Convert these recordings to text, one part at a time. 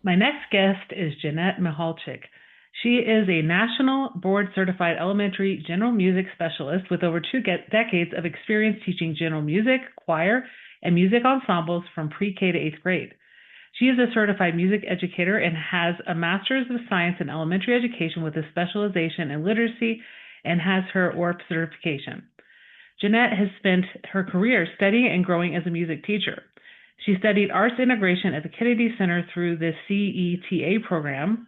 My next guest is Jeannette Mihalchik. She is a national board certified elementary general music specialist with over two decades of experience teaching general music, choir, and music ensembles from pre-K to eighth grade. She is a certified music educator and has a master's of science in elementary education with a specialization in literacy and has her Orff certification. Jeannette has spent her career studying and growing as a music teacher. She studied arts integration at the Kennedy Center through the CETA program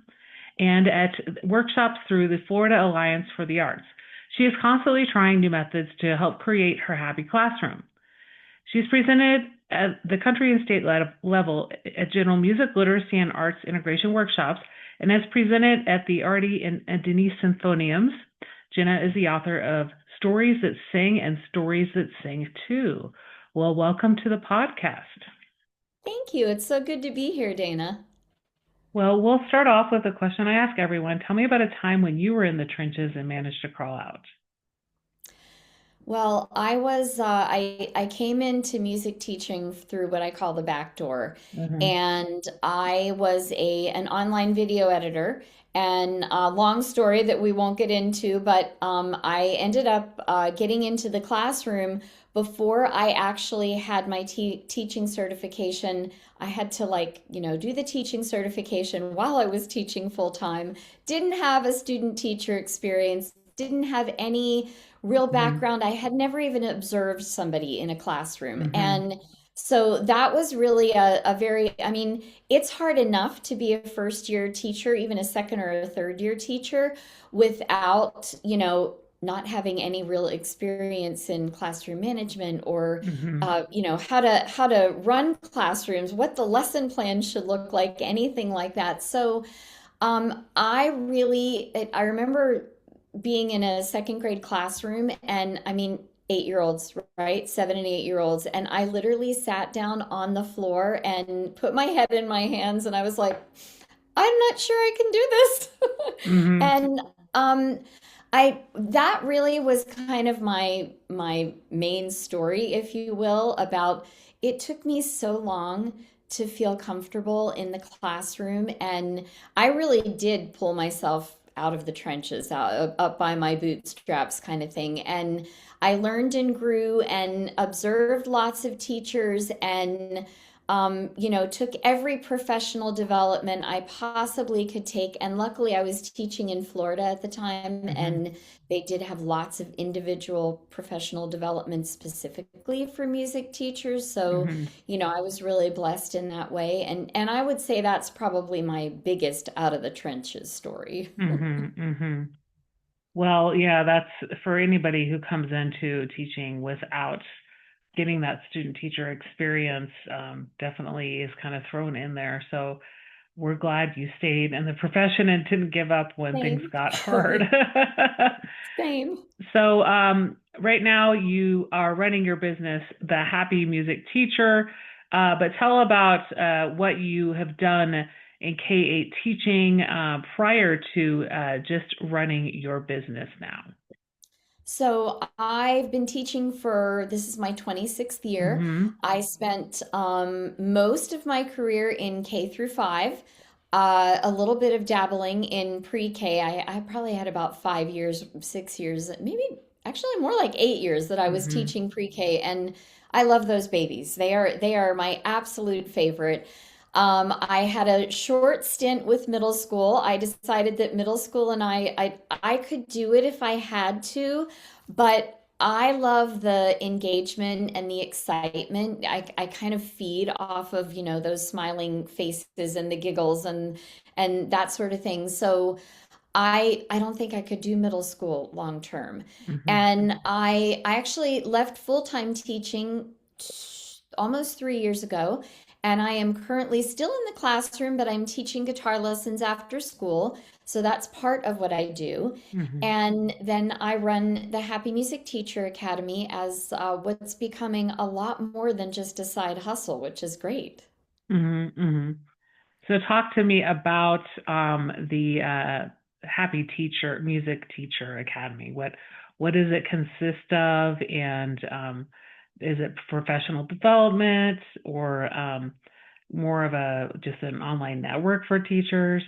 and at workshops through the Florida Alliance for the Arts. She is constantly trying new methods to help create her happy classroom. She's presented at the country and state level at general music, literacy, and arts integration workshops, and has presented at the Artie and Denise Symposiums. Jeannette is the author of Stories That Sing and Stories That Sing Too. Well, welcome to the podcast. Thank you. It's so good to be here, Dana. Well, we'll start off with a question I ask everyone. Tell me about a time when you were in the trenches and managed to crawl out. Well, I came into music teaching through what I call the back door, Mm-hmm. and I was an online video editor. And long story that we won't get into, but I ended up getting into the classroom before I actually had my teaching certification. I had to do the teaching certification while I was teaching full time. Didn't have a student teacher experience, didn't have any real Mm-hmm. background. I had never even observed somebody in a classroom. Mm-hmm. And so that was really a very, I mean, it's hard enough to be a first year teacher, even a second or a third year teacher, without, not having any real experience in classroom management or Mm-hmm. how to run classrooms, what the lesson plan should look like, anything like that. So I remember being in a second grade classroom, and I mean, 8-year-olds, right? 7 and 8-year-olds. And I literally sat down on the floor and put my head in my hands, and I was like, I'm not sure I can do this. Mm-hmm. And um, that really was kind of my main story, if you will, about it took me so long to feel comfortable in the classroom, and I really did pull myself out of the trenches, out up by my bootstraps kind of thing. And I learned and grew and observed lots of teachers and took every professional development I possibly could take. And luckily, I was teaching in Florida at the time, Mm-hmm. and they did have lots of individual professional development specifically for music teachers. So, Mm-hmm. I was really blessed in that way. And I would say that's probably my biggest out of the trenches story. Mm-hmm. Mm-hmm. Well, yeah, that's for anybody who comes into teaching without getting that student teacher experience, definitely is kind of thrown in there. So we're glad you stayed in the profession and didn't give up when things Same. got hard. Same. So, right now you are running your business, The Happy Music Teacher, but tell about what you have done in K-8 teaching prior to just running your business now. So I've been teaching for this is my 26th year. Mm-hmm. I spent most of my career in K through 5, a little bit of dabbling in pre-K. I probably had about 5 years, 6 years, maybe actually more like 8 years that I was Mm-hmm. teaching pre-K, and I love those babies. They are my absolute favorite. I had a short stint with middle school. I decided that middle school and I could do it if I had to, but I love the engagement and the excitement. I kind of feed off of, those smiling faces and the giggles and that sort of thing. So I don't think I could do middle school long term. Mm-hmm. And I actually left full-time teaching almost 3 years ago. And I am currently still in the classroom, but I'm teaching guitar lessons after school. So that's part of what I do. Mm-hmm. And then I run the Happy Music Teacher Academy as what's becoming a lot more than just a side hustle, which is great. Mm-hmm. Mm-hmm. So talk to me about the Happy Teacher Music Teacher Academy. What does it consist of, and is it professional development, or more of a just an online network for teachers?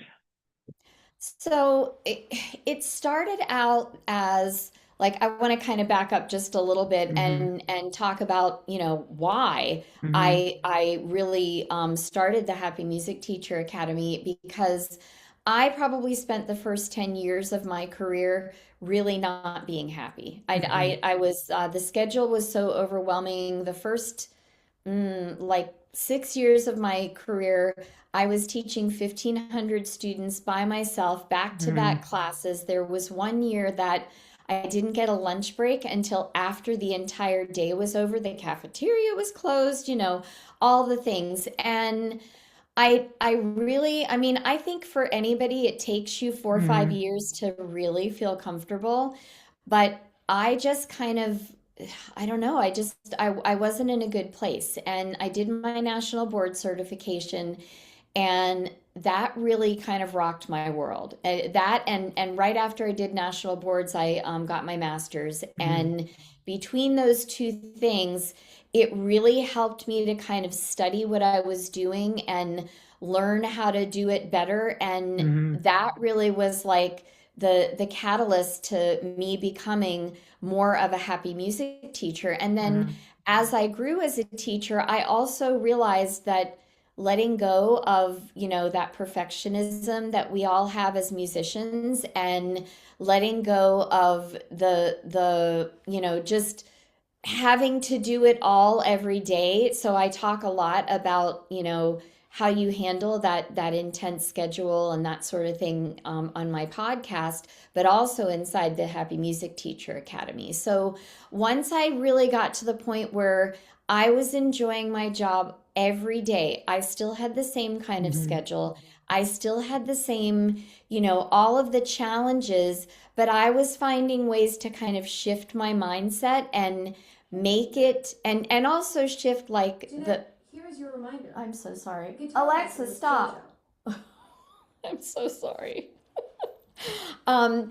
So it started out as like I want to kind of back up just a little bit Mm-hmm. and talk about, why Mm-hmm. I really started the Happy Music Teacher Academy because I probably spent the first 10 years of my career really not being happy. Mm-hmm. I was the schedule was so overwhelming. The first like 6 years of my career, I was teaching 1,500 students by myself, Mm-hmm. back-to-back classes. There was one year that I didn't get a lunch break until after the entire day was over. The cafeteria was closed, all the things. And I really, I mean, I think for anybody, it takes you 4 or 5 years to really feel comfortable. But I just kind of, I don't know, I wasn't in a good place. And I did my national board certification, and that really kind of rocked my world. That and right after I did national boards, I got my master's, Mm-hmm. and between those two things, it really helped me to kind of study what I was doing and learn how to do it better. And Mm-hmm. that really was like the catalyst to me becoming more of a happy music teacher. And then Mm-hmm. as I grew as a teacher, I also realized that letting go of, that perfectionism that we all have as musicians, and letting go of just having to do it all every day. So I talk a lot about, how you handle that intense schedule and that sort of thing on my podcast, but also inside the Happy Music Teacher Academy. So once I really got to the point where I was enjoying my job every day, I still had the same kind of Mm-hmm. schedule. I still had the same, all of the challenges, but I was finding ways to kind of shift my mindset and make it and also shift like the Here is your reminder. I'm so sorry. Guitar Alexa, lesson with stop. I'm so sorry. Um,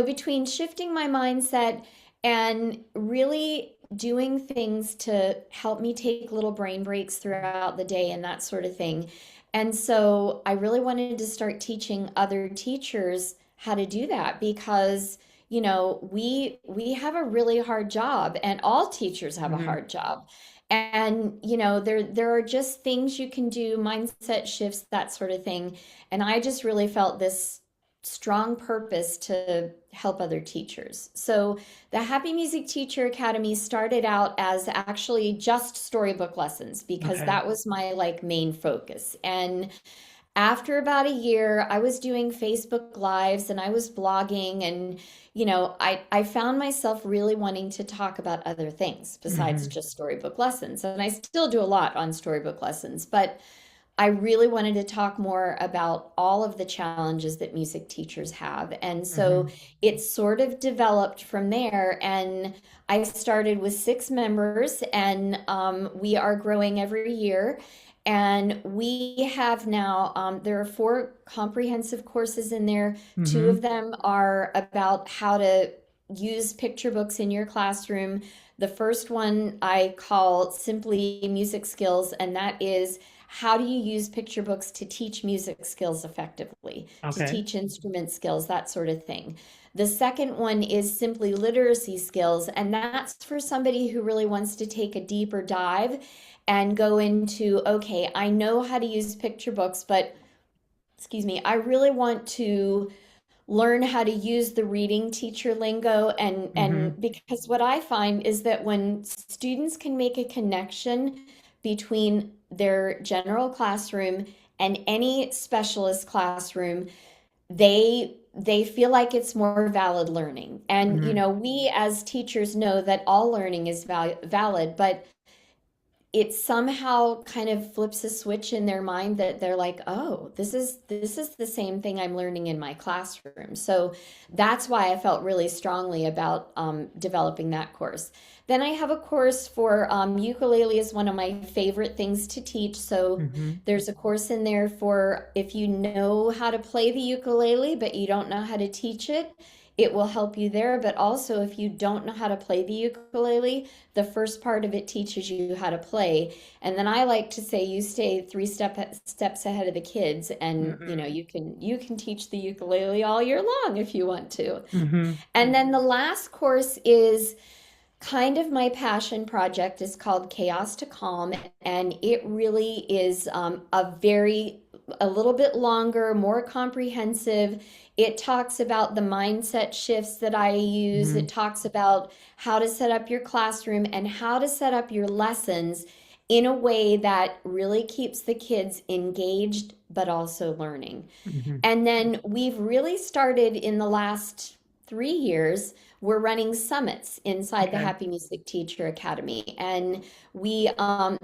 between shifting my mindset and really doing things to help me take little brain breaks throughout the day and that sort of thing. And so I really wanted to start teaching other teachers how to do that because, we have a really hard job, and all teachers have a Mm-hmm. hard job. And, there are just things you can do, mindset shifts, that sort of thing. And I just really felt this strong purpose to help other teachers. So the Happy Music Teacher Academy started out as actually just storybook lessons because Okay. that was my like main focus. And after about a year, I was doing Facebook Lives and I was blogging, and I found myself really wanting to talk about other things besides Mm-hmm. just storybook lessons. And I still do a lot on storybook lessons, but I really wanted to talk more about all of the challenges that music teachers have. And so Mm-hmm. it sort of developed from there. And I started with 6 members, and we are growing every year. And we have now, there are 4 comprehensive courses in there. Two Mm-hmm. of them are about how to use picture books in your classroom. The first one I call simply music skills, and that is how do you use picture books to teach music skills effectively, to Okay. teach instrument skills, that sort of thing. The second one is simply literacy skills, and that's for somebody who really wants to take a deeper dive and go into, okay, I know how to use picture books, but excuse me, I really want to learn how to use the reading teacher lingo, Mm-hmm. and because what I find is that when students can make a connection between their general classroom and any specialist classroom, they feel like it's more valid learning. And Mm-hmm. we as teachers know that all learning is valid, but it somehow kind of flips a switch in their mind that they're like, oh, this is the same thing I'm learning in my classroom. So that's why I felt really strongly about developing that course. Then I have a course for ukulele is one of my favorite things to teach. So Mm-hmm. there's a course in there for if you know how to play the ukulele but you don't know how to teach it. it will help you there. But also, if you don't know how to play the ukulele, the first part of it teaches you how to play. And then I like to say you stay steps ahead of the kids, and Hmm. you can teach the ukulele all year long if you want to. Hmm. And then the last course is kind of my passion project, is called Chaos to Calm, and it really is a little bit longer, more comprehensive. It talks about the mindset shifts that I use. Hmm. It talks about how to set up your classroom and how to set up your lessons in a way that really keeps the kids engaged but also learning. Hmm. And then we've really started in the last 3 years, we're running summits inside the Okay. Happy Music Teacher Academy. And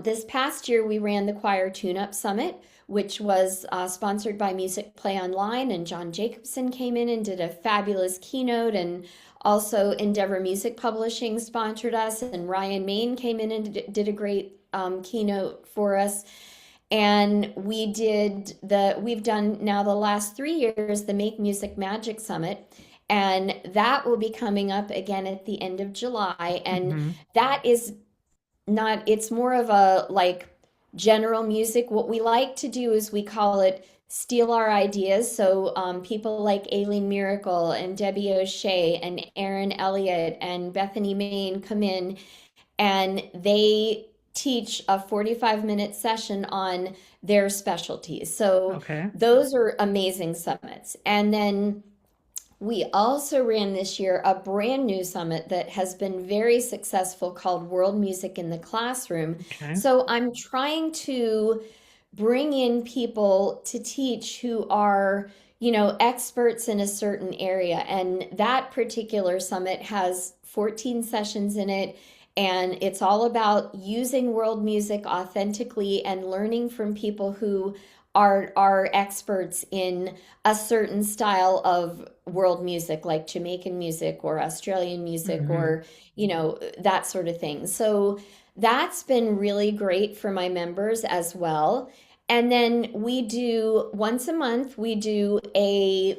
this past year, we ran the Choir Tune Up Summit, which was sponsored by Music Play Online. And John Jacobson came in and did a fabulous keynote. And also, Endeavor Music Publishing sponsored us. And Ryan Main came in and did a great keynote for us. And we've done now the last 3 years, the Make Music Magic Summit. And that will be coming up again at the end of July. And Hmm. that is not, it's more of a like general music. What we like to do is we call it steal our ideas. So people like Aileen Miracle and Debbie O'Shea and Aaron Elliott and Bethany Main come in, and they teach a 45-minute session on their specialties. So Okay. those are amazing summits. And then we also ran this year a brand new summit that has been very successful called World Music in the Classroom. Okay. So I'm trying to bring in people to teach who are, experts in a certain area. And that particular summit has 14 sessions in it. And it's all about using world music authentically and learning from people who are experts in a certain style of world music, like Jamaican music or Australian music Hmm. or, that sort of thing. So that's been really great for my members as well. And then we do once a month, we do a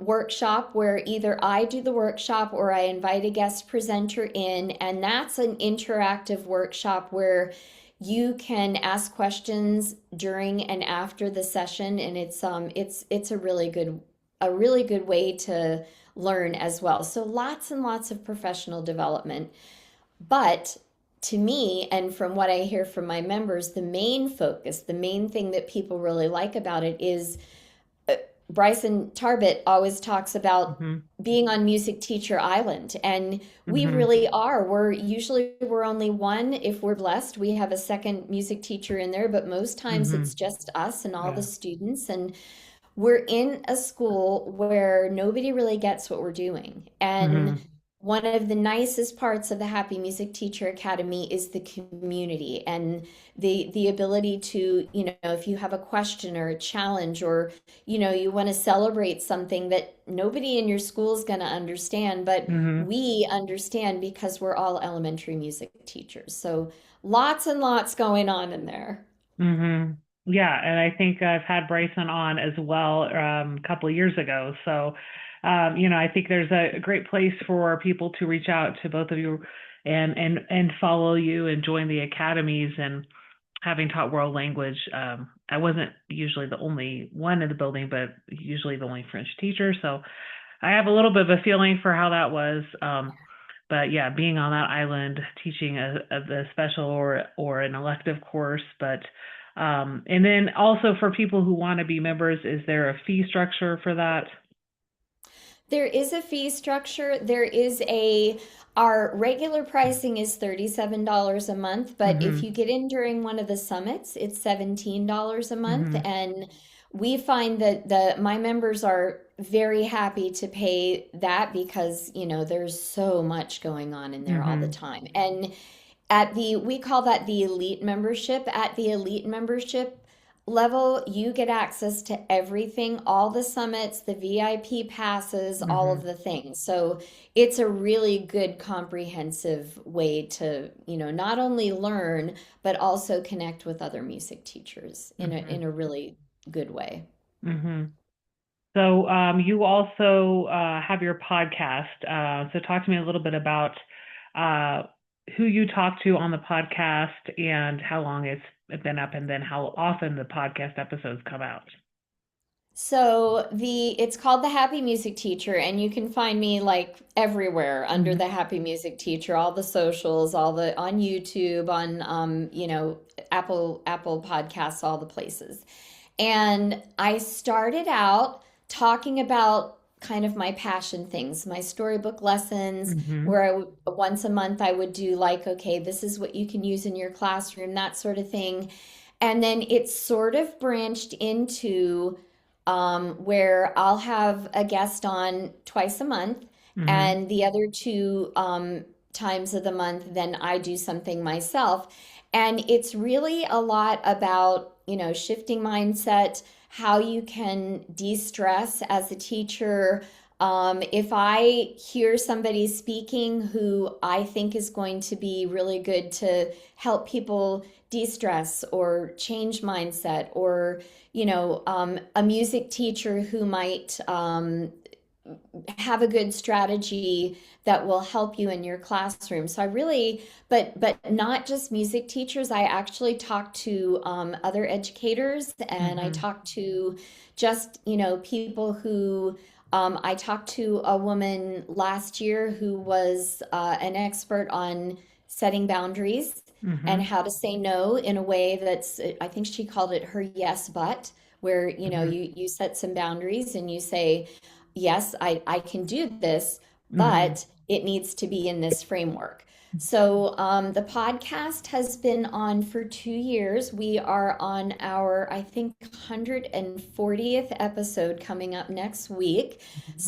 workshop where either I do the workshop or I invite a guest presenter in, and that's an interactive workshop where you can ask questions during and after the session, and it's a really good way to learn as well. So lots and lots of professional development. But to me, and from what I hear from my members, the main focus, the main thing that people really like about it is Bryson Tarbett always talks about Hmm. being on Music Teacher Island, and we Hmm. really are. We're only one. If we're blessed, we have a second music teacher in there, but most times Hmm. it's just us and all the Yeah. students. And we're in a school where nobody really gets what we're doing. And Hmm. one of the nicest parts of the Happy Music Teacher Academy is the community and the ability to, if you have a question or a challenge, or, you want to celebrate something that nobody in your school is going to understand, but Hmm. we understand because we're all elementary music teachers. So lots and lots going on in there. Hmm. Yeah, and I think I've had Bryson on as well a couple of years ago. So, I think there's a great place for people to reach out to both of you and follow you and join the academies. And having taught world language, I wasn't usually the only one in the building, but usually the only French teacher. So I have a little bit of a feeling for how that was. But yeah, being on that island, teaching the special or an elective course, but and then also for people who want to be members, is there a fee structure for that? There is a fee structure. Our regular pricing is $37 a month, but if Mm-hmm. you get in during one of the summits, it's $17 a month. Mm-hmm. And we find that my members are very happy to pay that because, there's so much going on in there all the Mm-hmm. time. And we call that the elite membership. At the elite membership level, you get access to everything, all the summits, the VIP passes, all Mm-hmm. of the things. So it's a really good comprehensive way to, not only learn, but also connect with other music teachers in Mm-hmm. a really good way. Mm-hmm. So you also have your podcast. So talk to me a little bit about uh, who you talk to on the podcast and how long it's been up, and then how often the podcast episodes come out. So it's called The Happy Music Teacher, and you can find me like everywhere under The Hmm. Happy Music Teacher, all the socials, all the on YouTube, on Apple Podcasts, all the places. And I started out talking about kind of my passion things, my storybook lessons, Hmm. where once a month I would do like, okay, this is what you can use in your classroom, that sort of thing. And then it sort of branched into where I'll have a guest on twice a month, Hmm. and the other two times of the month, then I do something myself. And it's really a lot about, shifting mindset, how you can de-stress as a teacher. If I hear somebody speaking who I think is going to be really good to help people de-stress or change mindset, or a music teacher who might have a good strategy that will help you in your classroom. So I really, but not just music teachers. I actually talk to other educators, and I Hmm. talk to just people who. I talked to a woman last year who was an expert on setting boundaries and Hmm. how to say no in a way that's, I think she called it her yes but, where Hmm. you set some boundaries and you say, yes, I can do this, Hmm. but it needs to be in this framework. So the podcast has been on for 2 years. We are on our, I think, 140th episode coming up next week.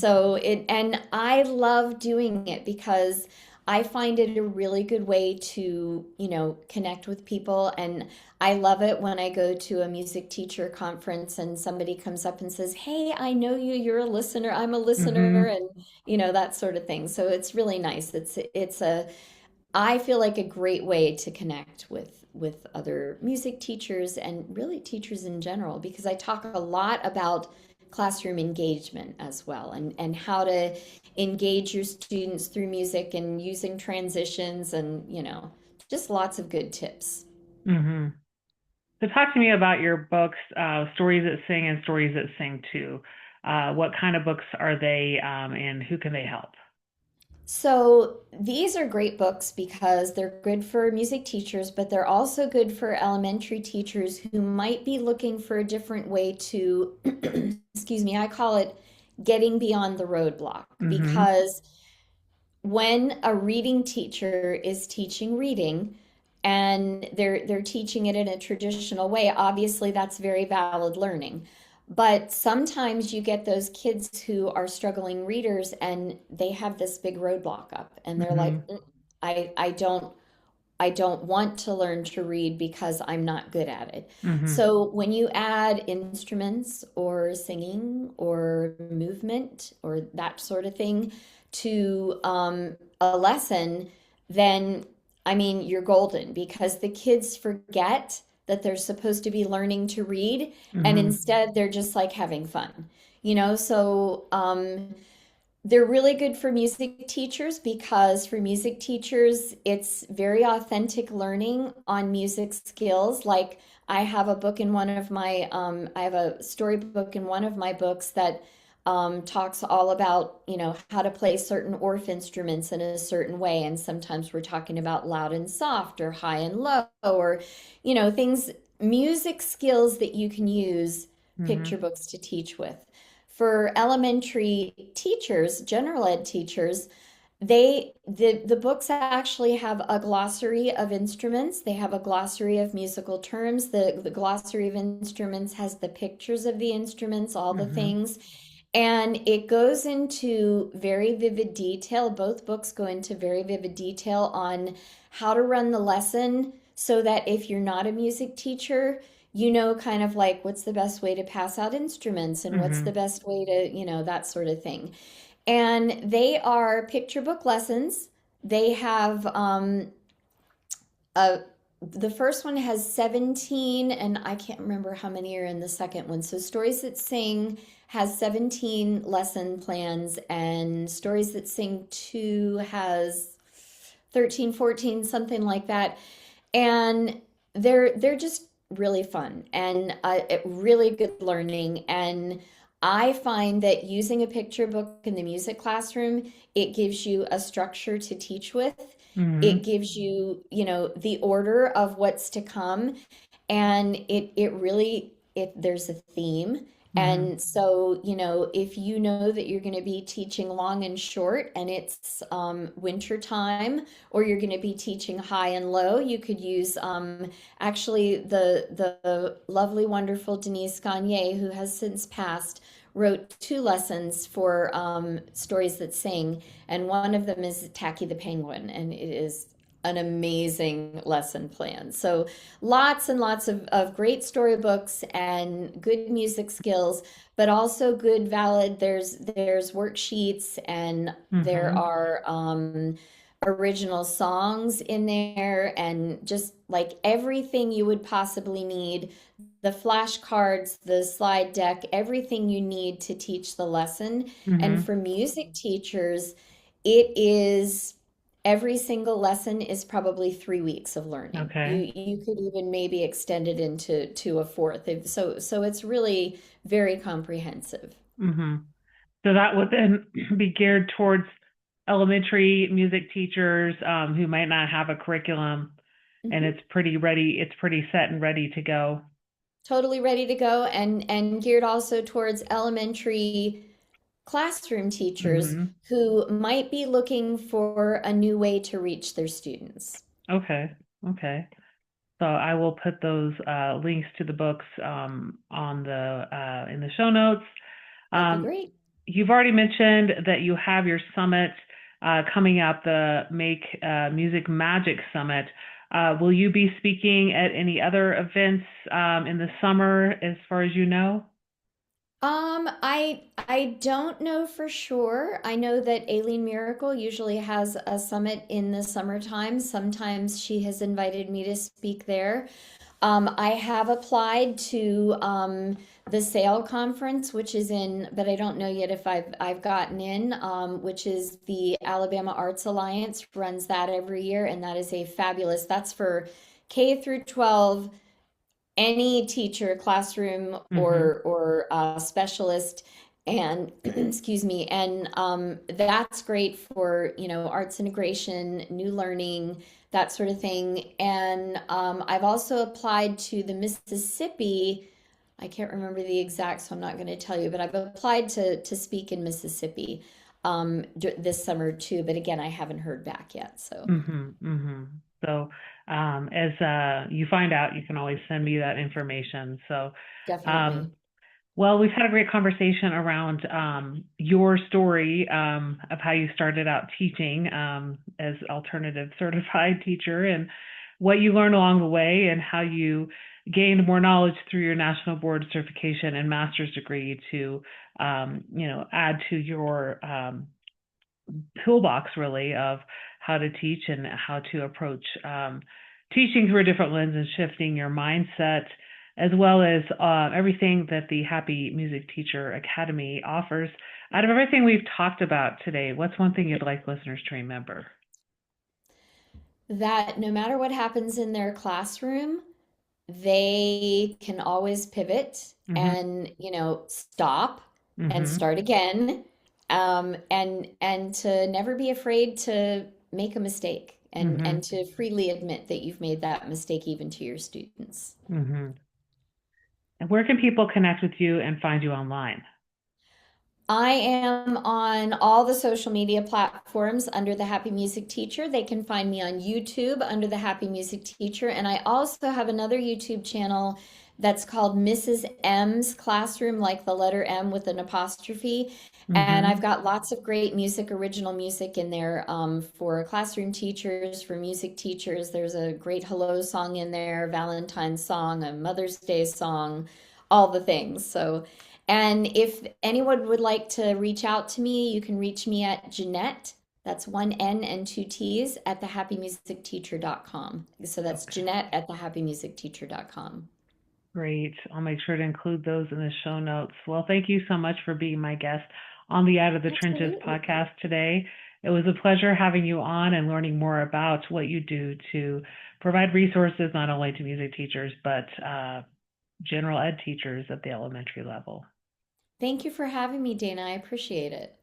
And I love doing it because I find it a really good way to, connect with people. And I love it when I go to a music teacher conference and somebody comes up and says, "Hey, I know you. You're a listener. I'm a listener," Hmm. and that sort of thing. So it's really nice. I feel like a great way to connect with other music teachers and really teachers in general, because I talk a lot about classroom engagement as well, and how to engage your students through music and using transitions, and just lots of good tips. Hmm. So talk to me about your books, Stories That Sing and Stories That Sing Too. What kind of books are they, and who can they help? So these are great books because they're good for music teachers, but they're also good for elementary teachers who might be looking for a different way to, excuse me, I call it getting beyond the roadblock. Hmm. Because when a reading teacher is teaching reading and they're teaching it in a traditional way, obviously that's very valid learning. But sometimes you get those kids who are struggling readers and they have this big roadblock up and they're Hmm. like, I don't want to learn to read because I'm not good at it. Hmm. So when you add instruments or singing or movement or that sort of thing to a lesson, then I mean, you're golden, because the kids forget that they're supposed to be learning to read, and Hmm. instead they're just like having fun. They're really good for music teachers because for music teachers, it's very authentic learning on music skills. Like I have a storybook in one of my books that talks all about, how to play certain Orff instruments in a certain way. And sometimes we're talking about loud and soft or high and low, or, things, music skills that you can use Hmm. picture books to teach with. For elementary teachers, general ed teachers, the books actually have a glossary of instruments. They have a glossary of musical terms. The glossary of instruments has the pictures of the instruments, all the Hmm. things. And it goes into very vivid detail. Both books go into very vivid detail on how to run the lesson so that if you're not a music teacher, kind of like what's the best way to pass out instruments and what's the Hmm. best way to, that sort of thing. And they are picture book lessons. They have a the first one has 17, and I can't remember how many are in the second one. So Stories That Sing has 17 lesson plans, and Stories That Sing 2 has 13, 14, something like that. And they're just really fun and really good learning. And I find that using a picture book in the music classroom, it gives you a structure to teach with. It Hmm. gives you, the order of what's to come, and it really there's a theme. Hmm. And so, if you know that you're going to be teaching long and short and it's winter time, or you're going to be teaching high and low, you could use actually the lovely, wonderful Denise Gagne, who has since passed, wrote two lessons for Stories That Sing, and one of them is Tacky the Penguin, and it is an amazing lesson plan. So lots and lots of great storybooks and good music skills, but also good valid. There's worksheets, and there Hmm. are original songs in there, and just like everything you would possibly need, the flashcards, the slide deck, everything you need to teach the lesson. And Hmm. for music teachers, it is every single lesson is probably 3 weeks of learning. Okay. You could even maybe extend it into to a fourth. So it's really very comprehensive. Hmm. So that would then be geared towards elementary music teachers who might not have a curriculum, and Mhm. it's pretty ready. It's pretty set and ready to go. Totally ready to go, and geared also towards elementary classroom teachers Hmm. who might be looking for a new way to reach their students. Okay. Okay. So I will put those links to the books on the in the show notes. That'd be Um, great. you've already mentioned that you have your summit coming up, the Make Music Magic Summit. Will you be speaking at any other events in the summer, as far as you know? I don't know for sure. I know that Aileen Miracle usually has a summit in the summertime. Sometimes she has invited me to speak there. I have applied to the SAIL conference, which is in, but I don't know yet if I've gotten in, which is the Alabama Arts Alliance runs that every year, and that is a fabulous. That's for K through 12, any teacher, classroom, Mm-hmm. or specialist, and excuse me, and that's great for arts integration, new learning, that sort of thing. And I've also applied to the Mississippi. I can't remember the exact, so I'm not going to tell you, but I've applied to speak in Mississippi this summer too. But again, I haven't heard back yet, so Mm-hmm. Mm-hmm. So as you find out, you can always send me that information. So definitely. um, well, we've had a great conversation around your story of how you started out teaching as alternative certified teacher, and what you learned along the way, and how you gained more knowledge through your national board certification and master's degree to add to your toolbox, really, of how to teach and how to approach teaching through a different lens and shifting your mindset, as well as everything that the Happy Music Teacher Academy offers. Out of everything we've talked about today, what's one thing you'd like listeners to remember? That no matter what happens in their classroom, they can always pivot Mm-hmm. and, stop and Mm-hmm. start again. And to never be afraid to make a mistake, and Mm-hmm. to freely admit that you've made that mistake even to your students. Mm-hmm. And where can people connect with you and find you online? I am on all the social media platforms under the Happy Music Teacher. They can find me on YouTube under the Happy Music Teacher. And I also have another YouTube channel that's called Mrs. M's Classroom, like the letter M with an apostrophe. And I've Mm-hmm. got lots of great music, original music in there for classroom teachers, for music teachers. There's a great hello song in there, Valentine's song, a Mother's Day song, all the things. So, and if anyone would like to reach out to me, you can reach me at Jeanette That's one N and two T's at thehappymusicteacher.com. So that's Okay, Jeanette at thehappymusicteacher.com. great. I'll make sure to include those in the show notes. Well, thank you so much for being my guest on the Out of the Trenches Absolutely. podcast today. It was a pleasure having you on and learning more about what you do to provide resources not only to music teachers, but general ed teachers at the elementary level. Thank you for having me, Dana. I appreciate it.